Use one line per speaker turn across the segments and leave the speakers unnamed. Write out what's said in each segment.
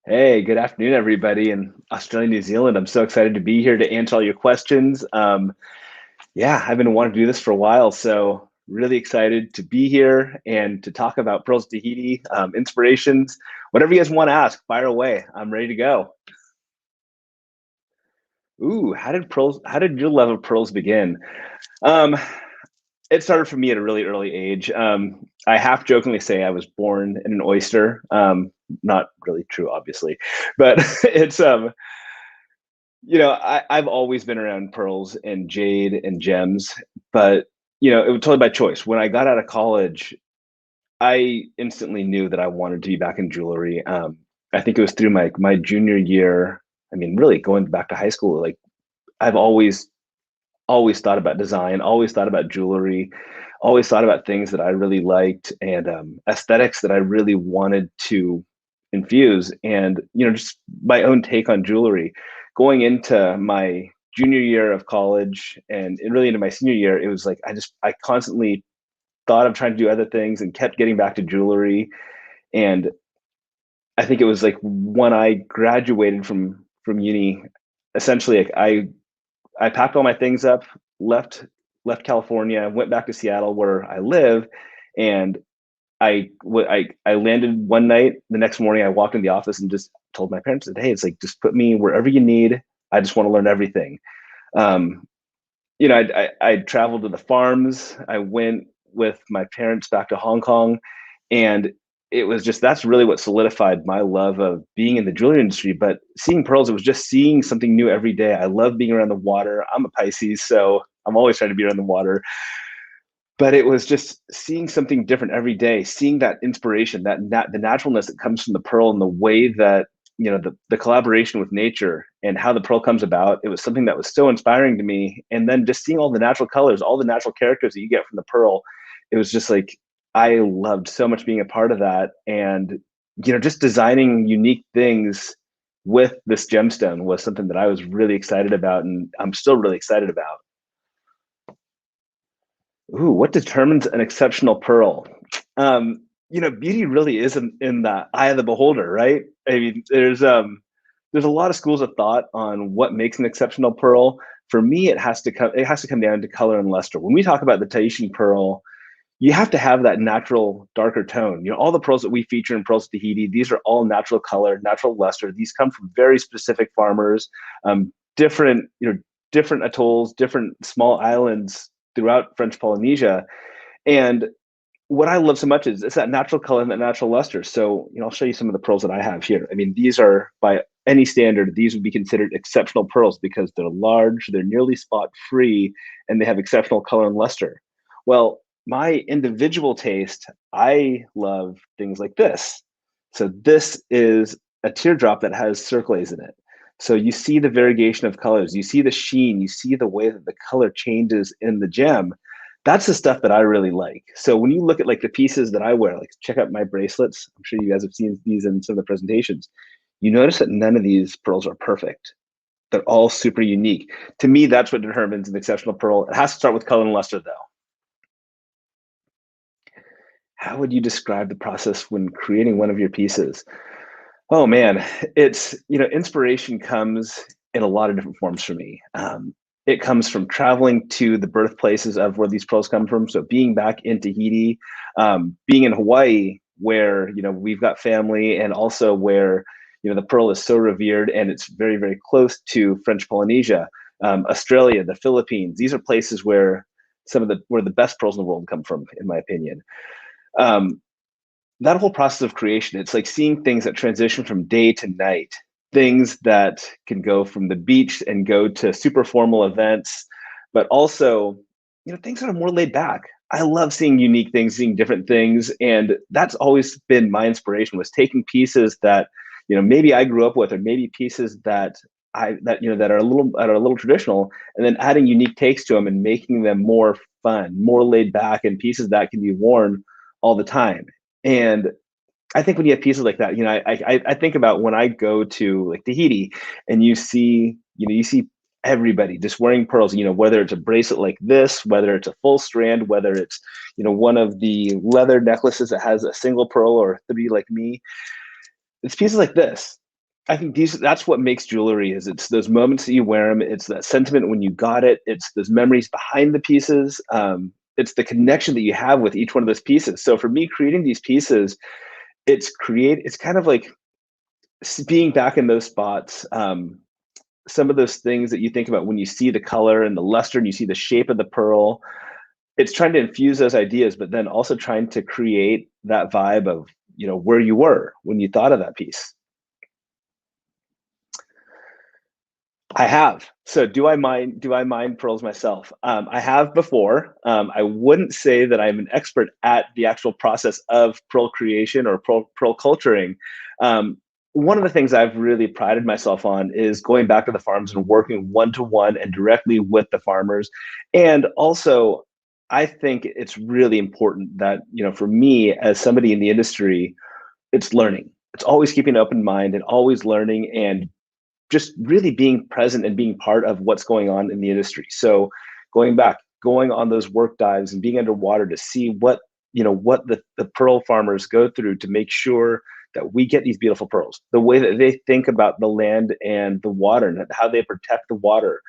Hey, good afternoon, everybody in Australia, New Zealand. I'm so excited to be here to answer all your questions. Yeah, I've been wanting to do this for a while, so really excited to be here and to talk about Pearls of Tahiti, inspirations, whatever you guys want to ask, fire away. I'm ready to go. Ooh, how did your love of pearls begin? Um, it started for me at a really early age. I half jokingly say I was born in an oyster. Not really true, obviously, but it's I've always been around pearls and jade and gems, but it was totally by choice. When I got out of college, I instantly knew that I wanted to be back in jewelry. I think it was through my junior year. I mean, really going back to high school, like I've always thought about design, always thought about jewelry, always thought about things that I really liked and aesthetics that I really wanted to infuse. And just my own take on jewelry. Going into my junior year of college and really into my senior year, it was like I constantly thought of trying to do other things and kept getting back to jewelry. And I think it was like when I graduated from uni, essentially like I packed all my things up, left left California, went back to Seattle where I live, and I landed one night. The next morning, I walked in the office and just told my parents that, hey, it's like just put me wherever you need. I just want to learn everything. Um, I traveled to the farms. I went with my parents back to Hong Kong, and it was just that's really what solidified my love of being in the jewelry industry. But seeing pearls, it was just seeing something new every day. I love being around the water. I'm a Pisces, so I'm always trying to be around the water. But it was just seeing something different every day, seeing that inspiration, the naturalness that comes from the pearl and the way that the collaboration with nature and how the pearl comes about. It was something that was so inspiring to me. And then just seeing all the natural colors, all the natural characters that you get from the pearl, it was just like I loved so much being a part of that. And just designing unique things with this gemstone was something that I was really excited about, and I'm still really excited about. Ooh, what determines an exceptional pearl? Beauty really is in the eye of the beholder, right? I mean, there's a lot of schools of thought on what makes an exceptional pearl. For me, it has to come down to color and luster. When we talk about the Tahitian pearl, you have to have that natural darker tone. All the pearls that we feature in Pearls of Tahiti, these are all natural color, natural luster. These come from very specific farmers, different, different atolls, different small islands throughout French Polynesia. And what I love so much is it's that natural color and that natural luster. So, I'll show you some of the pearls that I have here. I mean, these are by any standard, these would be considered exceptional pearls because they're large, they're nearly spot free, and they have exceptional color and luster. Well, my individual taste, I love things like this. So this is a teardrop that has circles in it. So you see the variegation of colors, you see the sheen, you see the way that the color changes in the gem. That's the stuff that I really like. So when you look at like the pieces that I wear, like check out my bracelets. I'm sure you guys have seen these in some of the presentations. You notice that none of these pearls are perfect. They're all super unique. To me, that's what determines an exceptional pearl. It has to start with color and luster, though. How would you describe the process when creating one of your pieces? Oh man, it's inspiration comes in a lot of different forms for me. It comes from traveling to the birthplaces of where these pearls come from. So being back in Tahiti, being in Hawaii, where we've got family, and also where the pearl is so revered and it's very very close to French Polynesia, Australia, the Philippines. These are places where where the best pearls in the world come from, in my opinion. Um, that whole process of creation, it's like seeing things that transition from day to night, things that can go from the beach and go to super formal events, but also things that are more laid back. I love seeing unique things, seeing different things, and that's always been my inspiration, was taking pieces that maybe I grew up with, or maybe pieces that are a little traditional, and then adding unique takes to them and making them more fun, more laid back, and pieces that can be worn all the time. And I think when you have pieces like that, I think about when I go to like Tahiti, and you see everybody just wearing pearls. Whether it's a bracelet like this, whether it's a full strand, whether it's one of the leather necklaces that has a single pearl or three like me. It's pieces like this I think that's what makes jewelry is it's those moments that you wear them. It's that sentiment when you got it. It's those memories behind the pieces. It's the connection that you have with each one of those pieces. So for me, creating these pieces, it's kind of like being back in those spots. Some of those things that you think about when you see the color and the luster and you see the shape of the pearl, it's trying to infuse those ideas, but then also trying to create that vibe of, where you were when you thought of that piece. I have. So do I mine pearls myself? I have before. I wouldn't say that I'm an expert at the actual process of pearl creation or pearl culturing. Um, One of the things I've really prided myself on is going back to the farms and working one to one and directly with the farmers. And also, I think it's really important that, for me as somebody in the industry, it's learning. It's always keeping an open mind and always learning and just really being present and being part of what's going on in the industry. So going on those work dives and being underwater to see what the pearl farmers go through to make sure that we get these beautiful pearls, the way that they think about the land and the water and how they protect the water,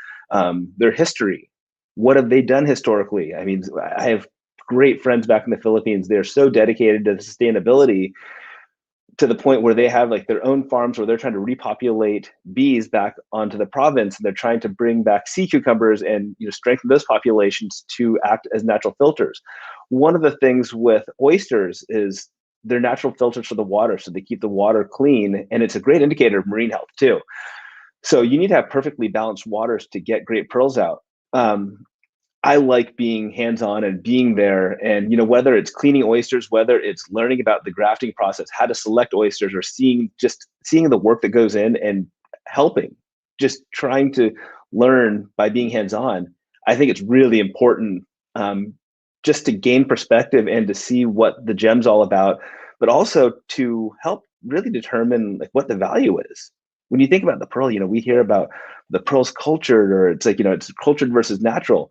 their history, what have they done historically. I mean, I have great friends back in the Philippines. They're so dedicated to sustainability to the point where they have like their own farms where they're trying to repopulate bees back onto the province, and they're trying to bring back sea cucumbers and strengthen those populations to act as natural filters. One of the things with oysters is they're natural filters for the water, so they keep the water clean, and it's a great indicator of marine health too. So you need to have perfectly balanced waters to get great pearls out. um, I like being hands-on and being there, and whether it's cleaning oysters, whether it's learning about the grafting process, how to select oysters, or seeing the work that goes in and helping, just trying to learn by being hands-on. I think it's really important, um, just to gain perspective and to see what the gem's all about, but also to help really determine like what the value is. When you think about the pearl, we hear about the pearl's cultured, or it's like it's cultured versus natural.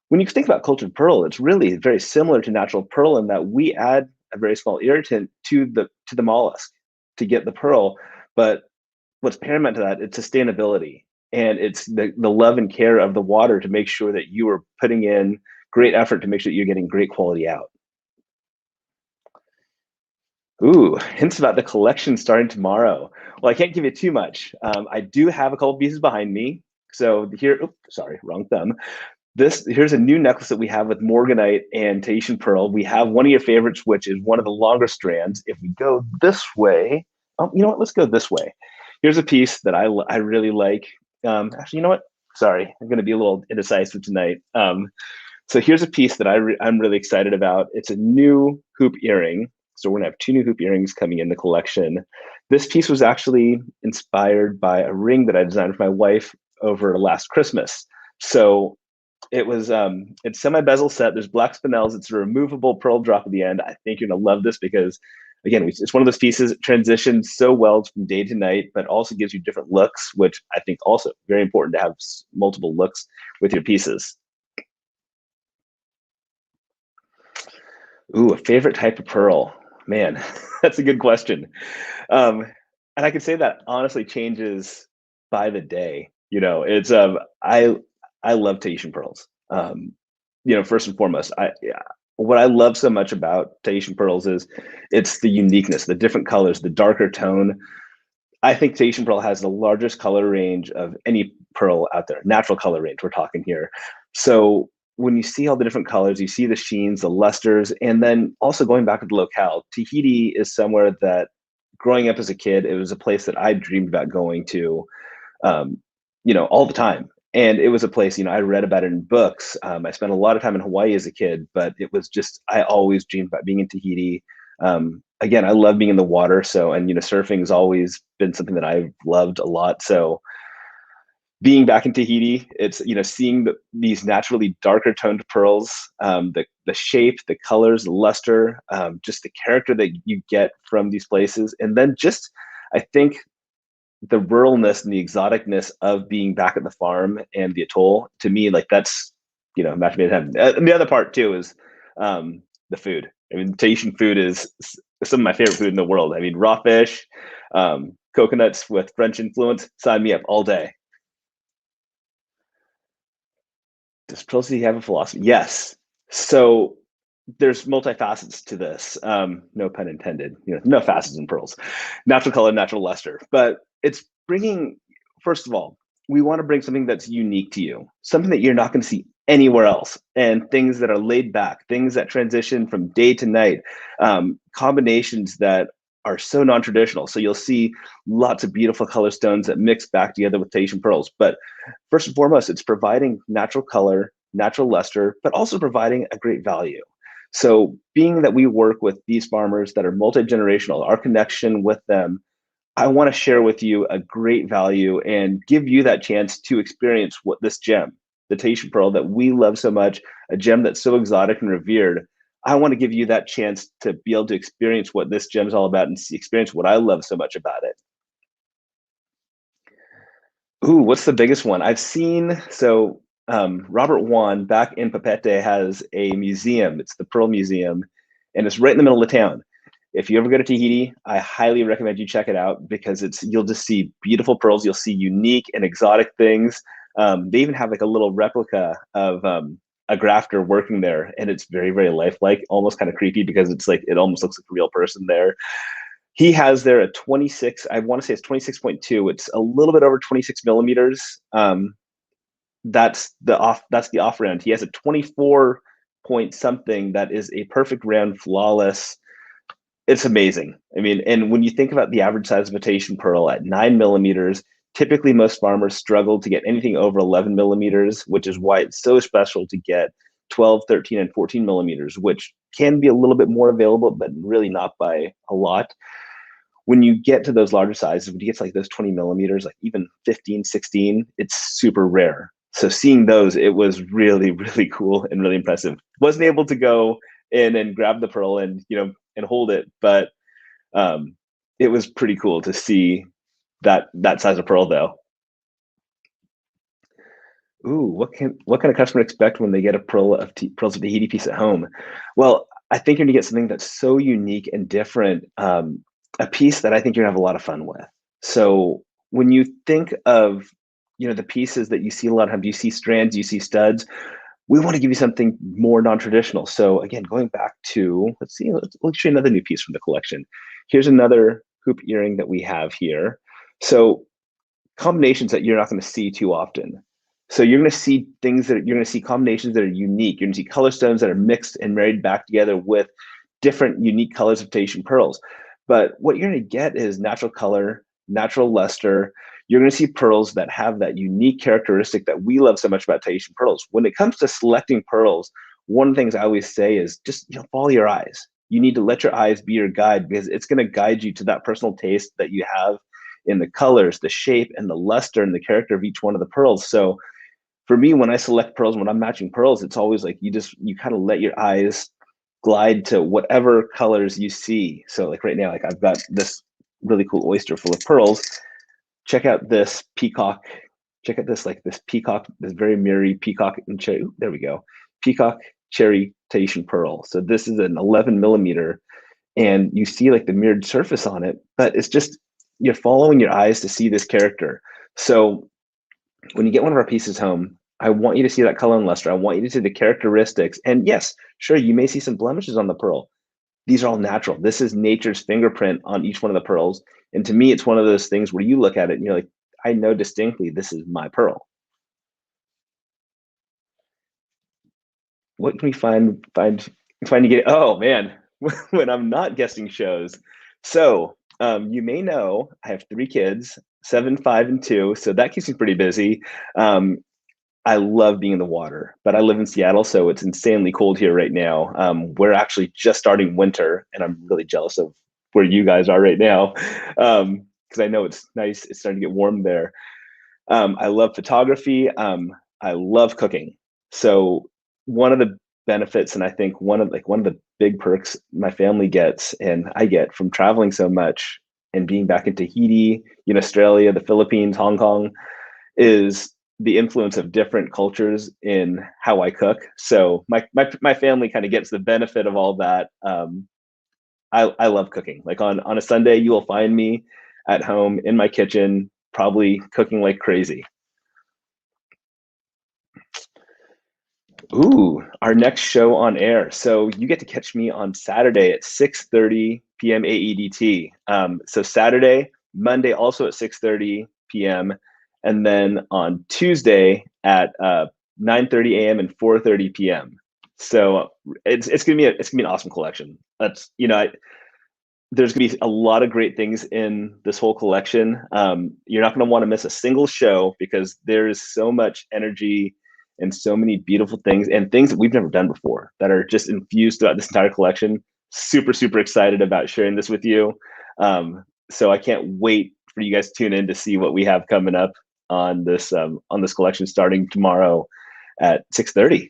When you think about cultured pearl, it's really very similar to natural pearl in that we add a very small irritant to the mollusk to get the pearl. But what's paramount to that, it's sustainability, and it's the love and care of the water to make sure that you are putting in great effort to make sure that you're getting great quality out. Ooh, hints about the collection starting tomorrow. Well, I can't give you too much. I do have a couple pieces behind me. So here, oops, sorry, wrong thumb. Here's a new necklace that we have with morganite and Tahitian pearl. We have one of your favorites, which is one of the longer strands. If we go this way, oh, you know what? Let's go this way. Here's a piece that I really like. Actually, you know what? Sorry, I'm going to be a little indecisive tonight. So here's a piece that I'm really excited about. It's a new hoop earring. So we're gonna have two new hoop earrings coming in the collection. This piece was actually inspired by a ring that I designed for my wife over last Christmas. So it's semi-bezel set. There's black spinels. It's a removable pearl drop at the end. I think you're gonna love this because, again, it's one of those pieces that transitions so well from day to night, but also gives you different looks, which I think also very important to have multiple looks with your pieces. Ooh, a favorite type of pearl. Man, that's a good question. Um, and I could say that honestly changes by the day. It's I love Tahitian pearls. First and foremost, what I love so much about Tahitian pearls is it's the uniqueness, the different colors, the darker tone. I think Tahitian pearl has the largest color range of any pearl out there, natural color range we're talking here. So when you see all the different colors, you see the sheens, the lusters, and then also going back to the locale, Tahiti is somewhere that growing up as a kid, it was a place that I dreamed about going to, all the time. And it was a place, I read about it in books. I spent a lot of time in Hawaii as a kid, but it was just, I always dreamed about being in Tahiti. Again, I love being in the water. So, and, surfing has always been something that I've loved a lot. So being back in Tahiti, it's, seeing these naturally darker toned pearls, the shape, the colors, the luster, just the character that you get from these places. And then just, I think the ruralness and the exoticness of being back at the farm and the atoll, to me, like that's, match made in heaven. And the other part too is the food. I mean, Tahitian food is some of my favorite food in the world. I mean, raw fish, coconuts with French influence, sign me up all day. Does Pearls have a philosophy? Yes. So there's multifacets to this. No pun intended. No facets in pearls. Natural color, natural luster. But it's bringing, first of all, we want to bring something that's unique to you, something that you're not going to see anywhere else, and things that are laid back, things that transition from day to night, combinations that are so non-traditional. So you'll see lots of beautiful color stones that mix back together with Tahitian pearls. But first and foremost, it's providing natural color, natural luster, but also providing a great value. So being that we work with these farmers that are multi-generational, our connection with them, I want to share with you a great value and give you that chance to experience what this gem, the Tahitian pearl that we love so much, a gem that's so exotic and revered. I want to give you that chance to be able to experience what this gem is all about and experience what I love so much about it. Ooh, what's the biggest one? I've seen, so Robert Wan back in Papete has a museum. It's the Pearl Museum, and it's right in the middle of town. If you ever go to Tahiti, I highly recommend you check it out because you'll just see beautiful pearls. You'll see unique and exotic things. They even have like a little replica of a grafter working there, and it's very, very lifelike, almost kind of creepy because it's like it almost looks like a real person there. He has there a 26, I want to say it's 26.2. It's a little bit over 26 millimeters. That's the off round. He has a 24 point something that is a perfect round, flawless. It's amazing. I mean, and when you think about the average size of a Tahitian pearl at 9 millimeters, typically most farmers struggle to get anything over 11 millimeters, which is why it's so special to get 12, 13, and 14 millimeters, which can be a little bit more available, but really not by a lot. When you get to those larger sizes, when you get to like those 20 millimeters, like even 15, 16, it's super rare. So seeing those, it was really, really cool and really impressive. Wasn't able to go in and grab the pearl and, and hold it, but it was pretty cool to see that size of pearl though. Ooh, what can a customer expect when they get a Pearls of Tahiti piece at home? Well, I think you're gonna get something that's so unique and different, a piece that I think you're gonna have a lot of fun with. So when you think of, the pieces that you see a lot of, you see strands, you see studs. We want to give you something more non-traditional. So again, going back to, let's show you another new piece from the collection. Here's another hoop earring that we have here. So combinations that you're not going to see too often. So you're going to see you're going to see combinations that are unique. You're going to see color stones that are mixed and married back together with different unique colors of Tahitian pearls. But what you're going to get is natural color, natural luster. You're going to see pearls that have that unique characteristic that we love so much about Tahitian pearls. When it comes to selecting pearls, one of the things I always say is just follow your eyes. You need to let your eyes be your guide because it's going to guide you to that personal taste that you have in the colors, the shape, and the luster and the character of each one of the pearls. So for me, when I select pearls, when I'm matching pearls, it's always like you kind of let your eyes glide to whatever colors you see. So like right now, like I've got this really cool oyster full of pearls. Check out this peacock. Check out this peacock, this very mirrory peacock and cherry. Ooh, there we go. Peacock cherry Tahitian pearl. So this is an 11 millimeter, and you see like the mirrored surface on it, but it's just you're following your eyes to see this character. So when you get one of our pieces home, I want you to see that color and luster. I want you to see the characteristics. And yes, sure, you may see some blemishes on the pearl. These are all natural. This is nature's fingerprint on each one of the pearls. And to me, it's one of those things where you look at it and you're like, I know distinctly this is my pearl. What can we find you get? Oh man, when I'm not guesting shows. So you may know I have 3 kids, 7, 5, and 2. So that keeps me pretty busy. Um, I love being in the water, but I live in Seattle, so it's insanely cold here right now. We're actually just starting winter, and I'm really jealous of where you guys are right now because I know it's nice. It's starting to get warm there. I love photography. I love cooking. So one of the benefits, and I think one of the big perks my family gets and I get from traveling so much and being back in Tahiti, Australia, the Philippines, Hong Kong, is the influence of different cultures in how I cook. So my family kind of gets the benefit of all that. I love cooking. Like on a Sunday, you will find me at home in my kitchen, probably cooking like crazy. Ooh, our next show on air. So you get to catch me on Saturday at 6:30 p.m. AEDT. So Saturday, Monday also at 6:30 p.m. And then on Tuesday at 9:30 a.m. and 4:30 p.m. So it's gonna be an awesome collection. That's there's going to be a lot of great things in this whole collection. You're not going to want to miss a single show because there is so much energy and so many beautiful things and things that we've never done before that are just infused throughout this entire collection. Super, super excited about sharing this with you. So I can't wait for you guys to tune in to see what we have coming up on this collection starting tomorrow at 6:30.